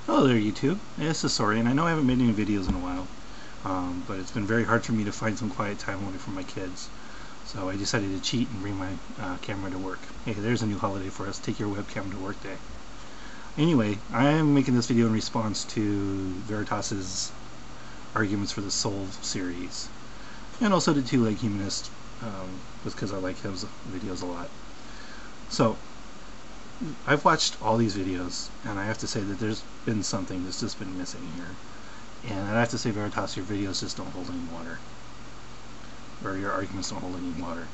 Hello there, YouTube. This is Sorry, and I know I haven't made any videos in a while, but it's been very hard for me to find some quiet time away from my kids. So I decided to cheat and bring my camera to work. Hey, there's a new holiday for us. Take your webcam to work day. Anyway, I am making this video in response to Veritas's arguments for the Soul series, and also to Two-Leg Humanist, because I like his videos a lot. So I've watched all these videos, and I have to say that there's been something that's just been missing here. And I have to say, Veritas, your videos just don't hold any water. Or your arguments don't hold any water.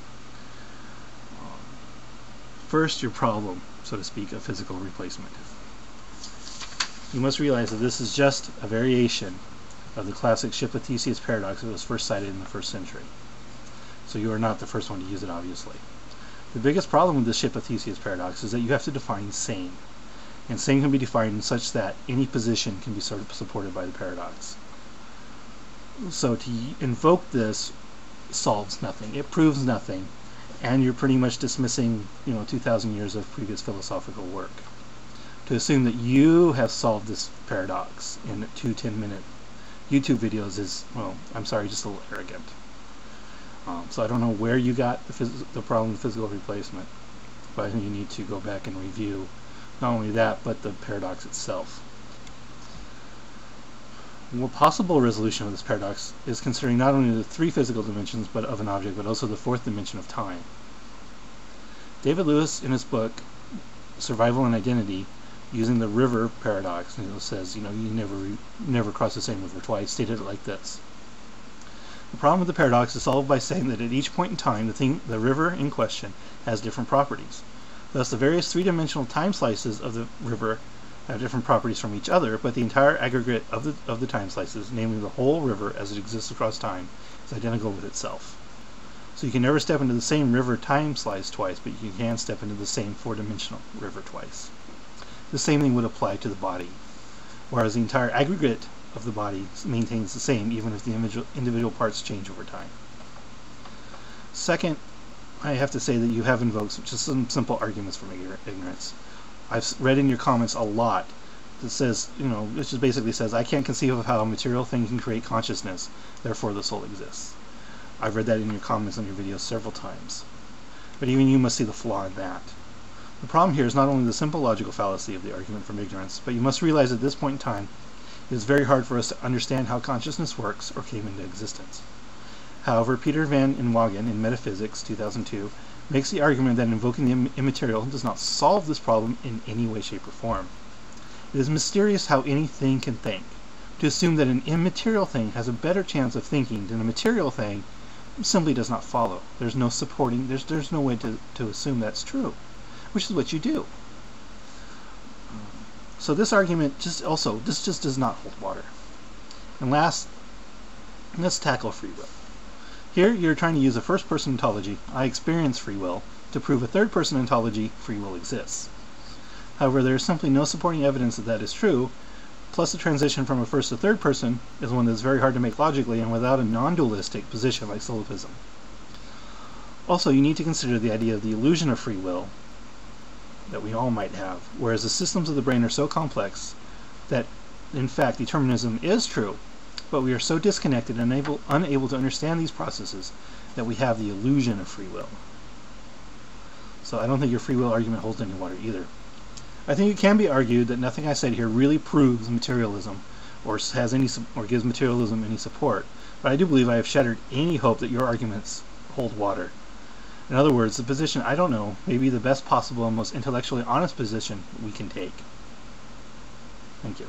First, your problem, so to speak, of physical replacement. You must realize that this is just a variation of the classic Ship of Theseus paradox that was first cited in the 1st century. So you are not the first one to use it, obviously. The biggest problem with the Ship of Theseus paradox is that you have to define sane. And sane can be defined such that any position can be sort of supported by the paradox. So to invoke this solves nothing. It proves nothing. And you're pretty much dismissing, 2,000 years of previous philosophical work. To assume that you have solved this paradox in 2 10-minute YouTube videos is, well, I'm sorry, just a little arrogant. So I don't know where you got the problem with physical replacement, but I think you need to go back and review not only that, but the paradox itself. One possible resolution of this paradox is considering not only the 3 physical dimensions of an object, but also the 4th dimension of time. David Lewis, in his book Survival and Identity, using the river paradox, says, you never cross the same river twice, stated it like this. The problem with the paradox is solved by saying that at each point in time, the river in question has different properties. Thus, the various 3-dimensional time slices of the river have different properties from each other, but the entire aggregate of the time slices, namely the whole river as it exists across time, is identical with itself. So you can never step into the same river time slice twice, but you can step into the same 4-dimensional river twice. The same thing would apply to the body, whereas the entire aggregate of the body maintains the same, even if the individual parts change over time. Second, I have to say that you have invoked just some simple arguments from ignorance. I've read in your comments a lot that says, it just basically says, I can't conceive of how a material thing can create consciousness, therefore the soul exists. I've read that in your comments on your videos several times. But even you must see the flaw in that. The problem here is not only the simple logical fallacy of the argument from ignorance, but you must realize at this point in time, it is very hard for us to understand how consciousness works or came into existence. However, Peter van Inwagen in Metaphysics 2002 makes the argument that invoking the immaterial does not solve this problem in any way, shape, or form. It is mysterious how anything can think. To assume that an immaterial thing has a better chance of thinking than a material thing simply does not follow. There's no supporting, there's no way to assume that's true, which is what you do. So this argument just does not hold water. And last, let's tackle free will. Here you're trying to use a first-person ontology, I experience free will, to prove a third-person ontology, free will exists. However, there is simply no supporting evidence that that is true, plus the transition from a first to third person is one that is very hard to make logically and without a non-dualistic position like syllogism. Also, you need to consider the idea of the illusion of free will that we all might have, whereas the systems of the brain are so complex that, in fact, determinism is true, but we are so disconnected and unable to understand these processes that we have the illusion of free will. So I don't think your free will argument holds any water either. I think it can be argued that nothing I said here really proves materialism or gives materialism any support, but I do believe I have shattered any hope that your arguments hold water. In other words, the position, I don't know, may be the best possible and most intellectually honest position we can take. Thank you.